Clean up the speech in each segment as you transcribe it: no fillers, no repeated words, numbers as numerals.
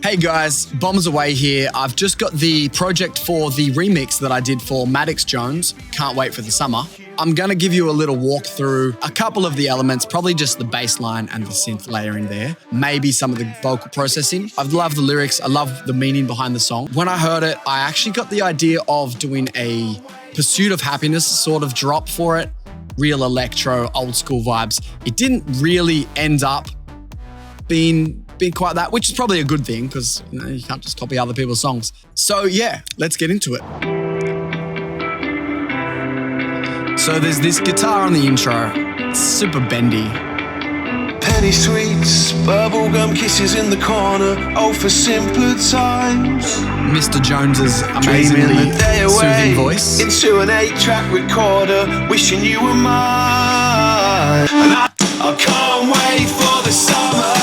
Hey guys, Bombs Away here. I've just got the project for the remix that I did for Maddox Jones. Can't wait for the summer. I'm gonna give you a little walk through a couple of the elements, probably just the bass line and the synth layer in there. Maybe some of the vocal processing. I love the lyrics. I love the meaning behind the song. When I heard it, I actually got the idea of doing a Pursuit of Happiness sort of drop for it. Real electro, old school vibes. It didn't really end up being quite that, which is probably a good thing because you can't just copy other people's songs. So yeah, let's get into it. So there's this guitar on the intro. It's super bendy. Penny sweets, bubblegum kisses in the corner. Oh, for simpler times. Mr. Jones's amazingly soothing voice. Into an 8-track recorder, wishing you were mine. And I can't wait for the summer.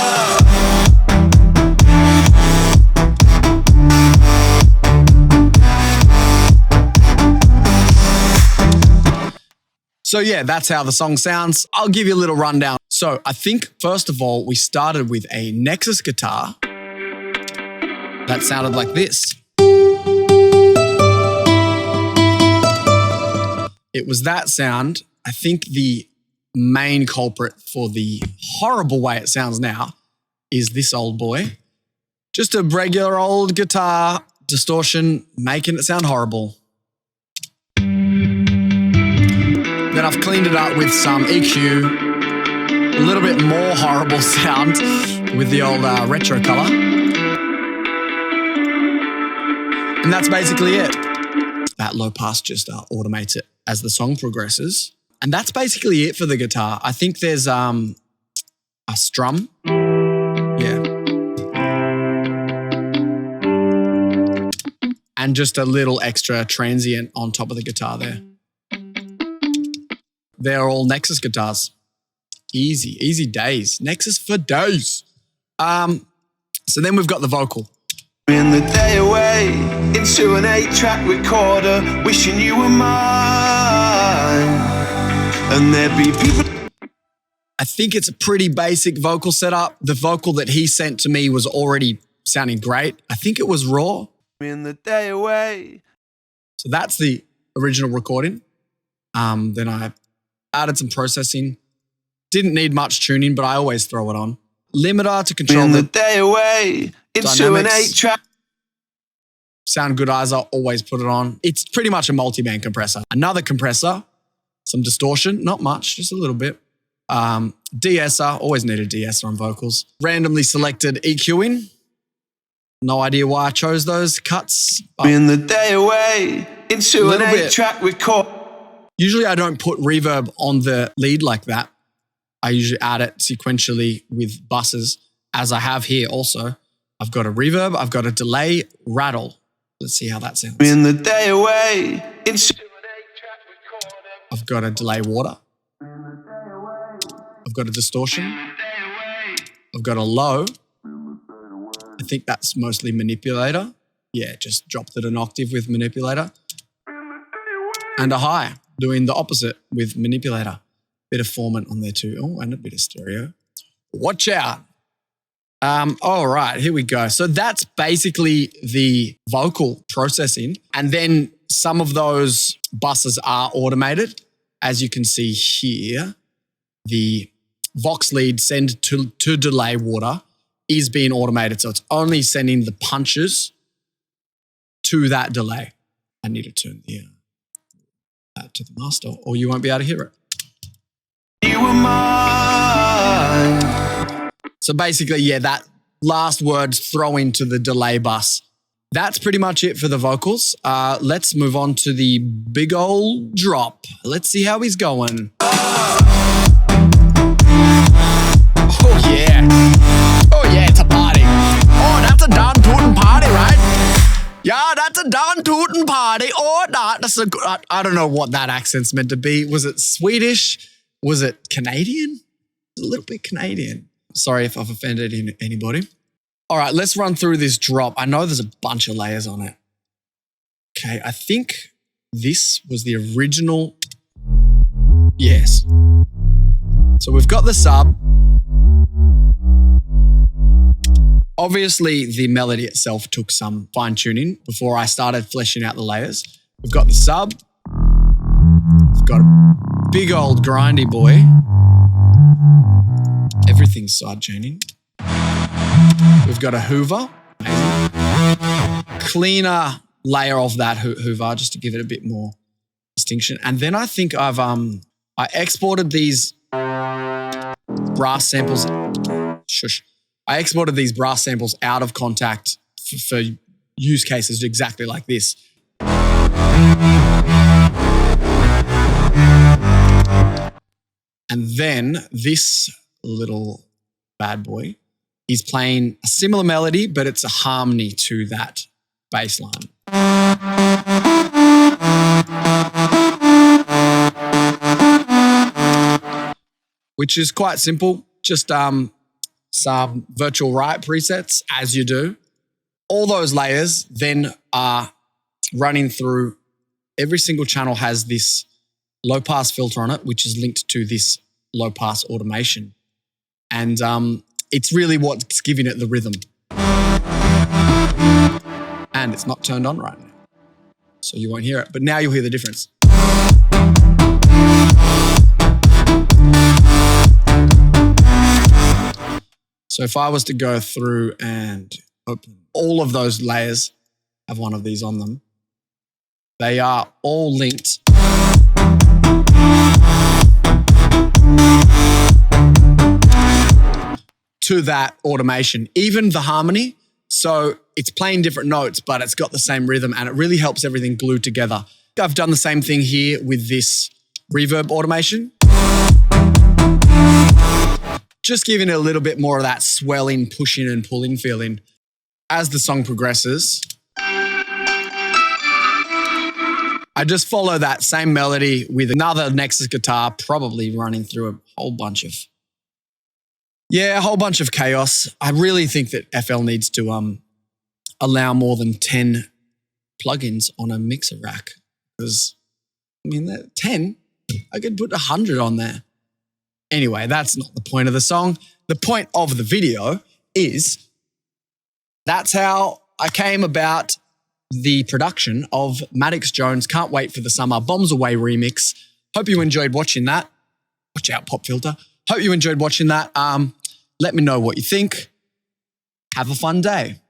So yeah, that's how the song sounds. I'll give you a little rundown. So I think, first of all, we started with a Nexus guitar that sounded like this. It was that sound. I think the main culprit for the horrible way it sounds now is this old boy. Just a regular old guitar distortion making it sound horrible. Then I've cleaned it up with some EQ, a little bit more horrible sound with the old retro color. And that's basically it. That low pass just automates it as the song progresses. And that's basically it for the guitar. I think there's a strum. Yeah. And just a little extra transient on top of the guitar there. They're all Nexus guitars. Easy days. Nexus for days. So then we've got the vocal. In the day away, into an 8-track recorder, wishing you were mine. And there'd be people. I think it's a pretty basic vocal setup. The vocal that he sent to me was already sounding great. I think it was raw. In the day away. So that's the original recording. Then I added some processing. Didn't need much tuning, but I always throw it on. Limiter to control in the day away into an 8-track. Sound good eyes, I always put it on. It's pretty much a multi-band compressor. Another compressor, some distortion, not much, just a little bit. De-esser, always need a de-esser on vocals. Randomly selected EQing. No idea why I chose those cuts. In the day away into an 8-track record. Usually I don't put reverb on the lead like that. I usually add it sequentially with buses, as I have here also. I've got a reverb, I've got a delay, rattle. Let's see how that sounds. In the day away into an 8-track recorder. I've got a delay water. I've got a distortion. I've got a low. I think that's mostly manipulator. Yeah, just dropped it an octave with manipulator. And a high, doing the opposite with manipulator. Bit of formant on there too. Oh, and a bit of stereo. Watch out. All right, here we go. So that's basically the vocal processing. And then some of those buses are automated. As you can see here, the Vox lead send to delay water is being automated. So it's only sending the punches to that delay. I need to turn the to the master or you won't be able to hear it. You were mine. So basically, yeah, that last word's throw into the delay bus. That's pretty much it for the vocals. Let's move on to the big old drop. Let's see how he's going. Oh yeah. Oh yeah, it's a party. Oh, that's a darn tootin' party, right? Yeah, that's a darn tootin' party. Oh, that's a good, I don't know what that accent's meant to be. Was it Swedish? Was it Canadian? A little bit Canadian. Sorry if I've offended anybody. All right, let's run through this drop. I know there's a bunch of layers on it. Okay, I think this was the original. Yes. So we've got the sub. Obviously, the melody itself took some fine tuning before I started fleshing out the layers. We've got the sub. We've got a big old grindy boy. Everything's side tuning. We've got a Hoover. Cleaner layer of that Hoover just to give it a bit more distinction. And then I think I exported these brass samples. Shush. I exported these brass samples out of Contact for use cases exactly like this. And then this little bad boy is playing a similar melody, but it's a harmony to that bass line. Which is quite simple. Just some virtual write presets as you do. All those layers then are running through. Every single channel has this low pass filter on it, which is linked to this low pass automation. And it's really what's giving it the rhythm. And it's not turned on right now, so you won't hear it. But now you'll hear the difference. So if I was to go through and open all of those layers, have one of these on them, they are all linked to that automation, even the harmony. So it's playing different notes, but it's got the same rhythm and it really helps everything glue together. I've done the same thing here with this reverb automation. Just giving it a little bit more of that swelling, pushing and pulling feeling. As the song progresses, I just follow that same melody with another Nexus guitar, probably running through a whole bunch of chaos. I really think that FL needs to allow more than 10 plugins on a mixer rack. Because, I mean, 10, I could put 100 on there. Anyway, that's not the point of the song. The point of the video is that's how I came about the production of Maddox Jones' Can't Wait for the Summer Bombs Away remix. Hope you enjoyed watching that. Watch out, pop filter. Hope you enjoyed watching that. Let me know what you think. Have a fun day.